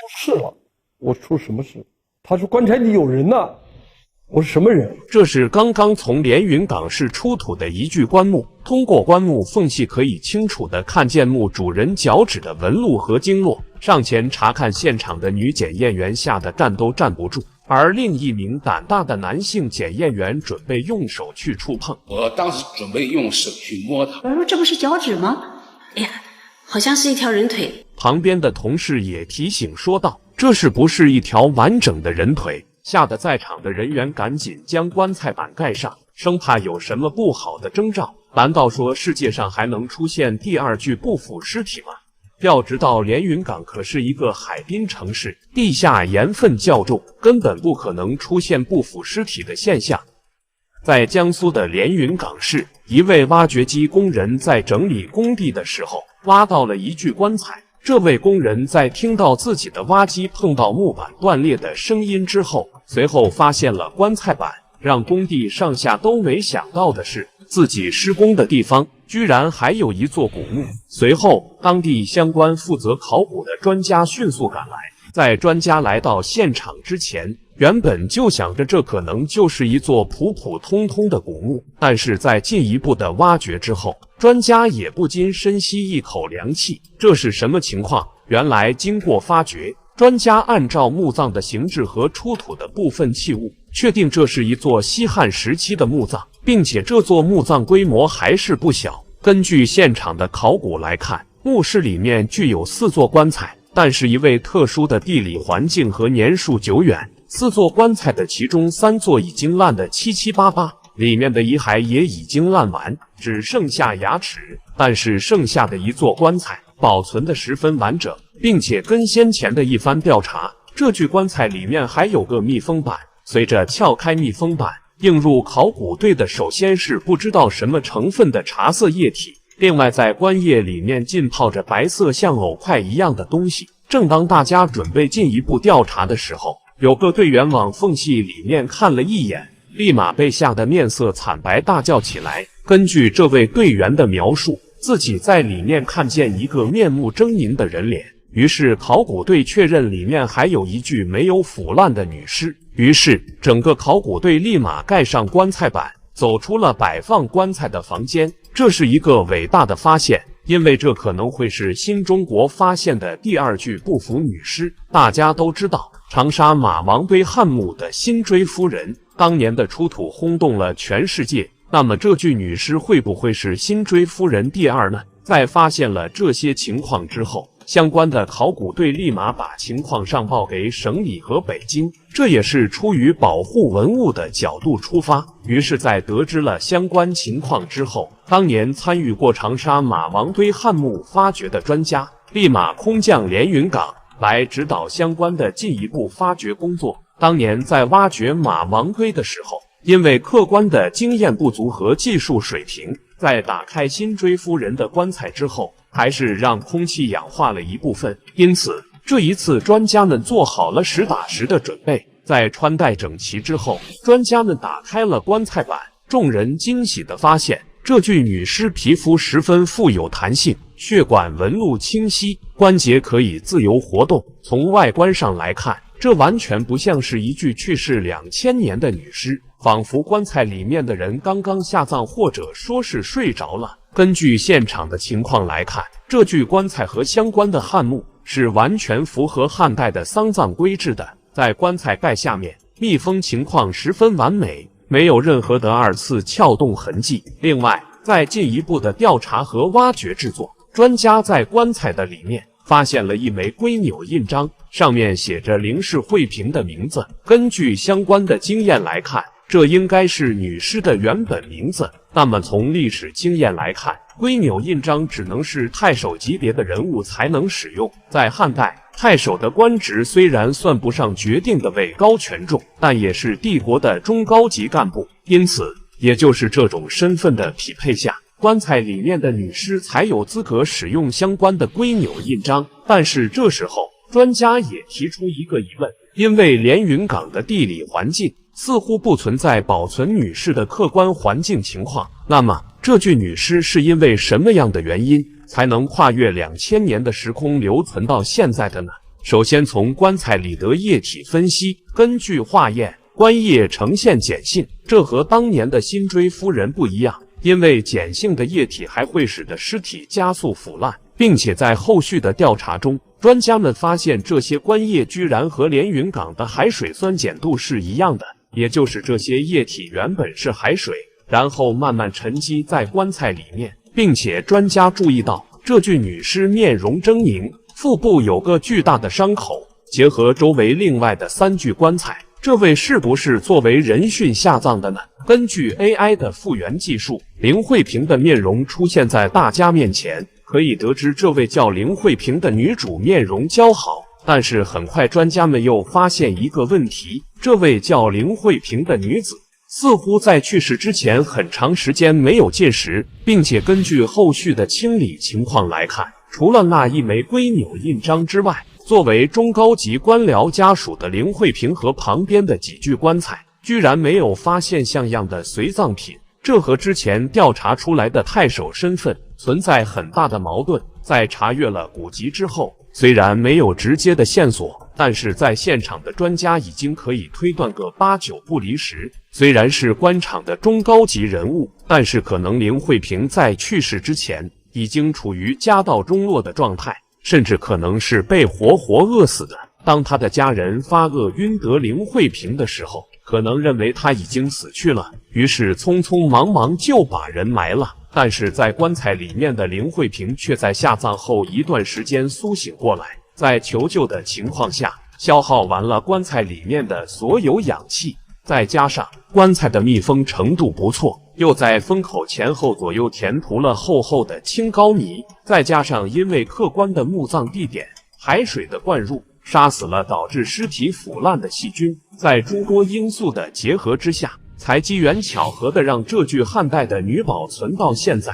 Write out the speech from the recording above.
事了。我出什麼事？他說棺材裡有人呢。我是什麼人？這是剛剛從連雲港市出土的一具棺木，通過棺木縫隙可以清楚地看見墓主人腳趾的紋路和經絡。上前查看現場的女檢驗員嚇得站都站不住，而另一名膽大的男性檢驗員準備用手去觸碰。我當時準備用手去摸它。我說這不是腳趾嗎？哎呀，好像是一條人腿。旁邊的同事也提醒說道：“這是不是一條完整的人腿？”嚇得在場的人員趕緊將棺材板蓋上，生怕有什麼不好的徵兆。難道說世界上還能出現第二具不腐屍體嗎？要知道連雲港可是一個海濱城市，地下鹽分較重，根本不可能出現不腐屍體的現象。在江蘇的连雲港市，一位挖掘機工人在整理工地的時候，挖到了一具棺材。這位工人在聽到自己的挖机碰到木板斷裂的聲音之後，隨後發現了棺材板。讓工地上下都沒想到的是，自己施工的地方居然還有一座古墓。隨後，當地相關負責考古的專家迅速趕來。在專家來到現場之前，原本就想着這可能就是一座普普通通的古墓，但是在進一步的挖掘之後，專家也不禁深吸一口涼氣。這是什麼情況？原來經過發掘，專家按照墓葬的形制和出土的部分器物，確定這是一座西漢時期的墓葬，並且這座墓葬規模還是不小。根據現場的考古來看，墓室裡面具有4座棺材，但是因為特殊的地理環境和年數久遠，4座棺材的其中3座已經爛得七七八八，裡面的遺骸也已經爛完，只剩下牙齒。但是剩下的1座棺材保存得十分完整，並且跟先前的一番調查，這具棺材裡面還有個密封板。隨着撬開密封板，映入考古隊的首先是不知道什麼成分的茶色液體，另外在棺液裡面浸泡着白色像藕塊一樣的東西。正當大家準備進一步調查的時候，有個隊員往縫隙裡面看了一眼，立馬被嚇得面色慘白，大叫起來。根據這位隊員的描述，自己在裡面看見一個面目猙獰的人臉。於是考古隊確認裡面還有一具沒有腐爛的女屍。於是整個考古隊立馬蓋上棺材板，走出了擺放棺材的房間。這是一個偉大的發現，因為這可能會是新中國發現的第2具不腐女屍。大家都知道，長沙馬王堆漢墓的辛追夫人當年的出土轟動了全世界，那麼這具女屍會不會是辛追夫人第2呢？在發現了這些情況之後，相關的考古队立馬把情況上報給省里和北京，這也是出於保護文物的角度出發。於是在得知了相關情況之後，當年參與過長沙馬王堆漢墓發掘的專家立馬空降连雲港來指導相關的進一步發掘工作。當年在挖掘馬王堆的时候，因為客觀的經驗不足和技術水平，在打開辛追夫人的棺材之後，還是讓空氣氧化了一部分。因此這一次專家們做好了實打實的準備，在穿戴整齊之後，專家們打開了棺材板。眾人驚喜地發現，這具女屍皮膚十分富有彈性，血管紋路清晰，關節可以自由活動。從外觀上來看，這完全不像是一具去世2000年的女屍，仿佛棺材裡面的人剛剛下葬，或者說是睡着了。根據现场的情況來看，這具棺材和相關的漢墓是完全符合漢代的喪葬規制的。在棺材蓋下面，密封情況十分完美，沒有任何的2次撬動痕跡。另外，在進一步的調查和挖掘制作，專家在棺材的裡面發現了一枚龜鈕印章，上面寫着林氏惠平的名字。根據相關的經驗來看，這應該是女屍的原本名字。那麼從歷史經驗來看，龜鈕印章只能是太守級別的人物才能使用。在漢代，太守的官職雖然算不上決定的位高權重，但也是帝國的中高級幹部。因此，也就是這種身份的匹配下，棺材裡面的女屍才有資格使用相關的龜鈕印章。但是這時候，專家也提出一個疑問，因為连雲港的地理環境似乎不存在保存女屍的客觀環境情況，那麼這具女屍是因為什麼樣的原因才能跨越2000年的時空留存到現在的呢？首先從棺材裡的液體分析，根據化驗，棺液呈現碱性，這和當年的辛追夫人不一樣，因為碱性的液體還會使得屍體加速腐爛，並且在後續的調查中，專家們發現這些棺液居然和連雲港的海水酸鹼度是一樣的，也就是這些液體原本是海水，然後慢慢沉積在棺材裡面，並且專家注意到這具女屍面容猙獰，腹部有個巨大的傷口，結合周圍另外的3具棺材，這位是不是作為人殉下葬的呢？根據 AI 的復原技術，林慧萍的面容出現在大家面前，可以得知這位叫林慧萍的女主面容姣好。但是很快專家們又發現一個問題，這位叫林慧萍的女子似乎在去世之前很長时間沒有进食，並且根據後續的清理情況來看，除了那一枚龟扭印章之外，作為中高級官僚家屬的林慧萍和旁邊的幾具棺材居然沒有發現像樣的隨葬品，這和之前調查出來的太守身份存在很大的矛盾。在查閱了古籍之後，雖然沒有直接的線索，但是在現場的專家已經可以推斷個8、9不離10。雖然是官場的中高級人物，但是可能林慧萍在去世之前已經處於家道中落的狀態，甚至可能是被活活餓死的。當他的家人發餓暈得林慧萍的時候，可能認為他已經死去了，於是匆匆忙忙就把人埋了。但是在棺材裡面的林慧萍卻在下葬後一段時間蘇醒過來，在求救的情況下消耗完了棺材裡面的所有氧氣，再加上棺材的密封程度不錯，又在封口前後左右填涂了厚厚的青膏泥，再加上因為客觀的墓葬地點海水的灌入，殺死了導致屍體腐爛的細菌，在諸多因素的結合之下，才機緣巧合地讓這具漢代的女寶存到現在。